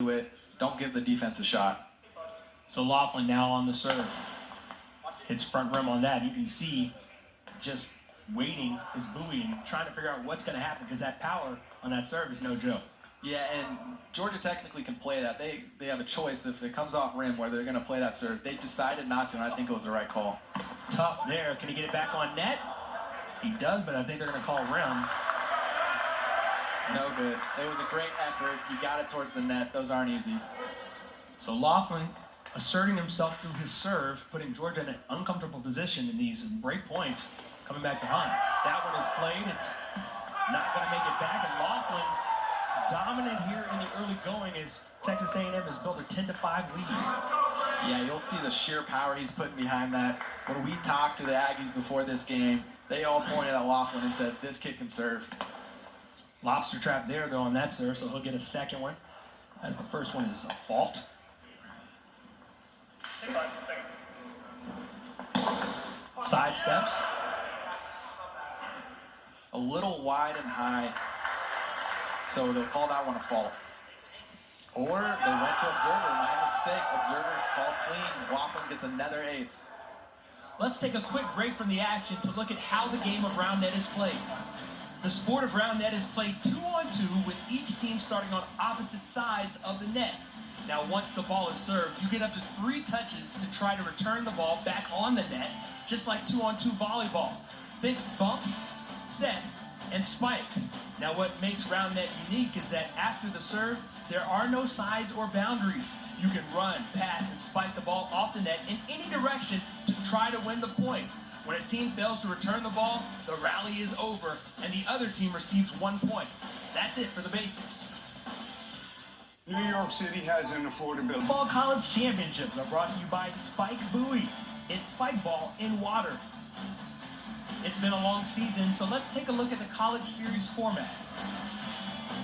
do it. Don't give the defense a shot. So Laughlin now on the serve. Hits front rim on that. You can see just waiting his buoy and trying to figure out what's going to happen because that power on that serve is no joke. Yeah, and Georgia technically can play that. They have a choice if it comes off rim where they're going to play that serve. They decided not to, and I think it was the right call. Tough there. Can he get it back on net? He does, but I think they're going to call rim. No good. It was a great effort. He got it towards the net. Those aren't easy. So Laughlin asserting himself through his serve, putting Georgia in an uncomfortable position in these break points, coming back behind. That one is played. It's not going to make it back, and Laughlin dominant here in the early going as Texas A&M has built a 10-5 lead. Yeah, you'll see the sheer power he's putting behind that. When we talked to the Aggies before this game, they all pointed at Laughlin and said, this kid can serve. Lobster trap there, though, on that serve, so he'll get a second one, as the first one is a fault. Side steps. A little wide and high, so they'll call that one a fault. Or they went to Observer, my mistake. Observer called clean. Laughlin gets another ace. Let's take a quick break from the action to look at how the game of round net is played. The sport of round net is played 2-on-2 with each team starting on opposite sides of the net. Now once the ball is served, you get up to 3 touches to try to return the ball back on the net, just like 2-on-2 volleyball. Think bump, set, and spike. Now what makes round net unique is that after the serve, there are no sides or boundaries. You can run, pass, and spike the ball off the net in any direction to try to win the point. When a team fails to return the ball, the rally is over, and the other team receives 1 point. That's it for the basics. New York City has an affordability. Football college championships are brought to you by Spike Buoy. It's Spikeball in water. It's been a long season, so let's take a look at the college series format.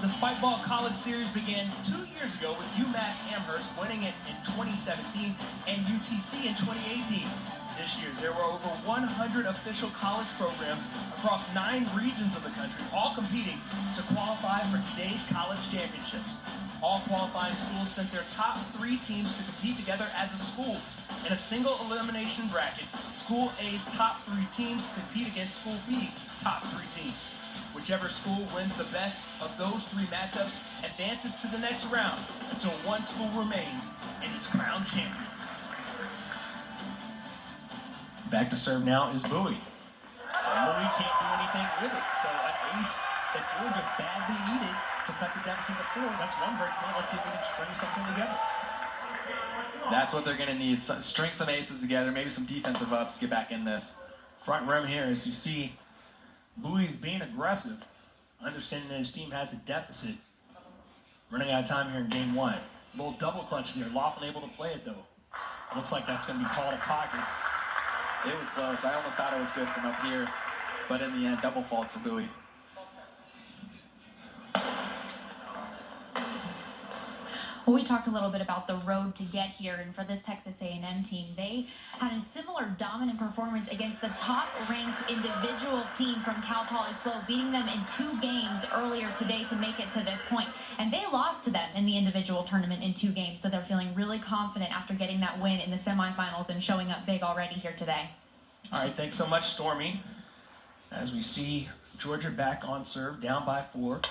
The Spikeball College Series began 2 years ago with UMass Amherst winning it in 2017 and UTC in 2018. This year, there were over 100 official college programs across 9 regions of the country, all competing to qualify for today's college championships. All qualifying schools sent their top 3 teams to compete together as a school. In a single elimination bracket, School A's top 3 teams compete against School B's top 3 teams. Whichever school wins the best of those 3 matchups advances to the next round until one school remains and is crowned champion. Back to serve now is Buoy. Buoy can't do anything with it, so an ace that Georgia badly needed to cut the deficit to 4. That's one break point. Let's see if we can string something together. That's what they're going to need. String some aces together, maybe some defensive ups to get back in this. Front rim here, as you see, Buoy's being aggressive, understanding that his team has a deficit. Running out of time here in game 1. A little double clutch there. Laughlin able to play it, though. Looks like that's going to be called a pocket. It was close. I almost thought it was good from up here, but in the end, double fault for Buoy. Well, we talked a little bit about the road to get here, and for this Texas A&M team, they had a similar dominant performance against the top-ranked individual team from Cal Poly SLO, beating them in 2 games earlier today to make it to this point. And they lost to them in the individual tournament in 2 games, so they're feeling really confident after getting that win in the semifinals and showing up big already here today. All right, thanks so much, Stormy. As we see Georgia back on serve, down by 4.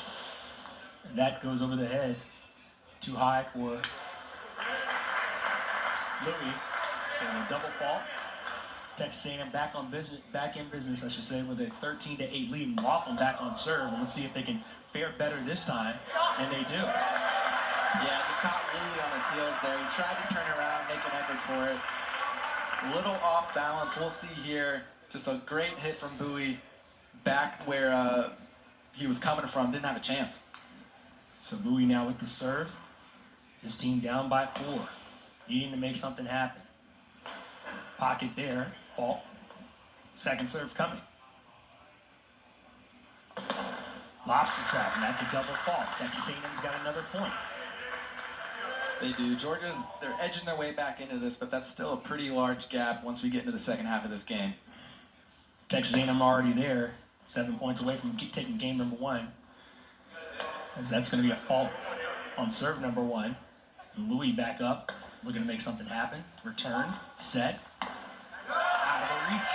And that goes over the head. Too high for Louis, so a double fault. Texas A&M back in business, I should say, with a 13-8 lead. And Laughlin back on serve, and let's see if they can fare better this time, and they do. Yeah, just caught Louis on his heels there. He tried to turn around, make an effort for it. A little off balance, we'll see here. Just a great hit from Buoy back where he was coming from, didn't have a chance. So Buoy now with the serve. His team down by 4, needing to make something happen. Pocket there, fault. Second serve coming. Lobster trap, and that's a double fault. Texas A&M's got another point. They do. They're edging their way back into this, but that's still a pretty large gap once we get into the second half of this game. Texas A&M already there, 7 points away from taking game number 1. As that's going to be a fault on serve number 1. Louis back up, looking to make something happen. Return, set, out of the reach.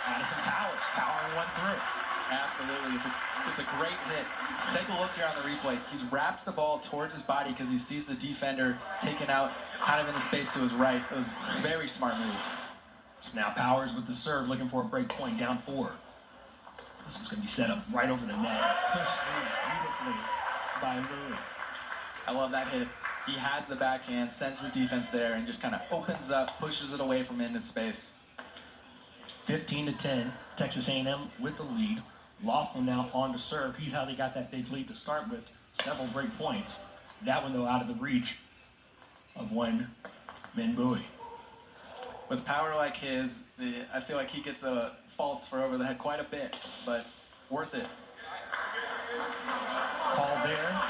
Addison Powers powering one through. Absolutely, it's a great hit. Take a look here on the replay. He's wrapped the ball towards his body because he sees the defender taken out kind of in the space to his right. It was a very smart move. So now Powers with the serve, looking for a break point, down 4. This one's going to be set up right over the net. Pushed through beautifully by Louis. I love that hit. He has the backhand, sends his defense there, and just kind of opens up, pushes it away from into space. 15-10, Texas A&M with the lead. Laughlin now on to serve. He's how they got that big lead to start with. Several break points. That one, though, out of the reach of one Min Bowie. With power like his, I feel like he gets faults for over the head quite a bit, but worth it. Call there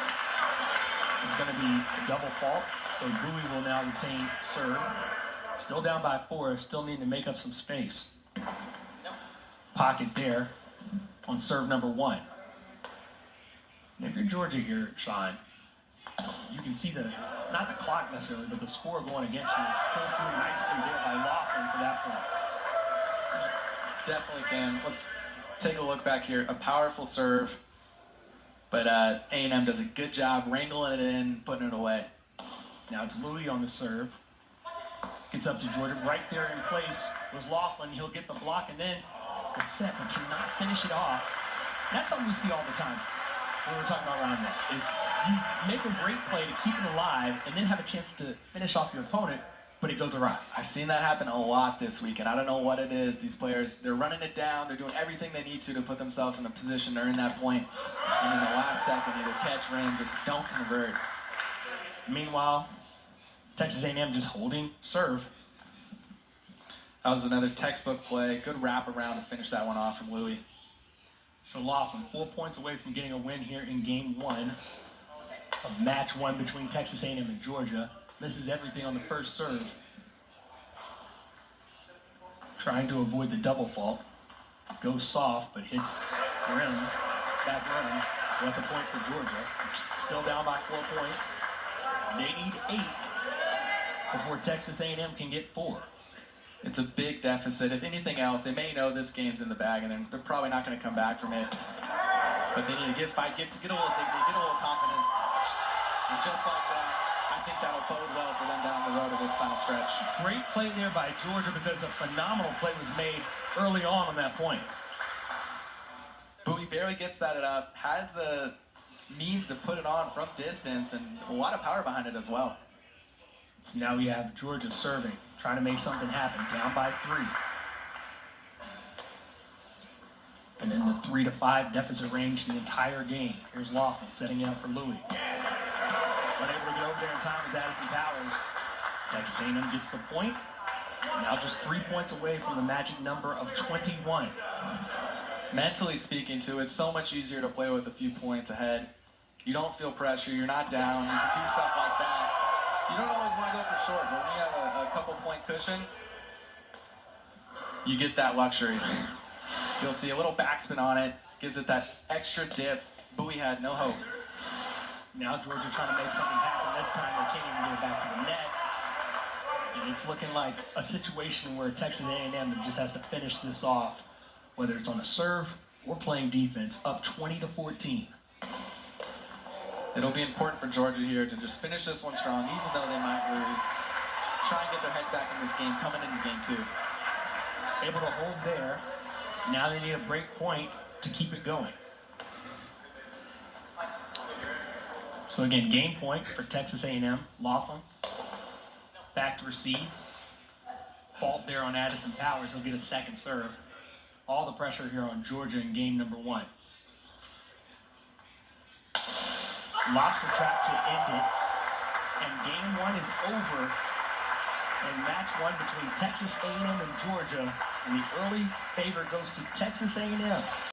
is going to be a double fault, so Bowie will now retain serve. Still down by 4, still need to make up some space. Pocket there on serve number 1. And if you're Georgia here, Sean, you can see not the clock necessarily, but the score going against you is pulled through nicely there by Laughlin for that point. Definitely can. Let's take a look back here. A powerful serve, but A&M does a good job wrangling it in, putting it away. Now it's Louis on the serve. Gets up to Georgia. Right there in place was Laughlin. He'll get the block and then the set, but cannot finish it off. That's something we see all the time when we're talking about round net, is you make a great play to keep it alive and then have a chance to finish off your opponent, but it goes awry. I've seen that happen a lot this week, and I don't know what it is. These players, they're running it down. They're doing everything they need to put themselves in a position to earn that point. And in the last second, either catch, rim, just don't convert. Meanwhile, Texas A&M just holding serve. That was another textbook play. Good wrap around to finish that one off from Louis. So Laughlin 4 points away from getting a win here in game 1 of match 1 between Texas A&M and Georgia. Misses everything on the first serve. Trying to avoid the double fault. Goes soft, but hits rim, back rim. So that's a point for Georgia. Still down by 4 points. They need 8 before Texas A&M can get 4. It's a big deficit. If anything else, they may know this game's in the bag, and they're probably not going to come back from it. But they need to get a little dignity, get a little confidence. And just like that, I think that'll bode well for them down the road of this final stretch. Great play there by Georgia because a phenomenal play was made early on that point. Bowie barely gets that up, has the means to put it on from distance, and a lot of power behind it as well. So now we have Georgia serving, trying to make something happen, down by 3. And in the 3 to 5 deficit range the entire game. Here's Laughlin setting it up for Louis. Unable to get over there in time is Addison Powers. Texas A&M gets the point. Now just 3 points away from the magic number of 21. Mentally speaking, too, it's so much easier to play with a few points ahead. You don't feel pressure. You're not down. You can do stuff like that. You don't always want to go for short, but when you have a couple-point cushion, you get that luxury. You'll see a little backspin on it, gives it that extra dip. Bowie had no hope. Now Georgia trying to make something happen. This time they can't even get it back to the net. And it's looking like a situation where Texas A&M just has to finish this off, whether it's on a serve or playing defense, up 20-14. It'll be important for Georgia here to just finish this one strong, even though they might lose. Try and get their heads back in this game, coming into game 2. Able to hold there. Now they need a break point to keep it going. So again, game point for Texas A&M. Laughlin back to receive. Fault there on Addison Powers. He'll get a second serve. All the pressure here on Georgia in game number 1. Lobster trap to end it. And game 1 is over. And match 1 between Texas A&M and Georgia. And the early favor goes to Texas A&M.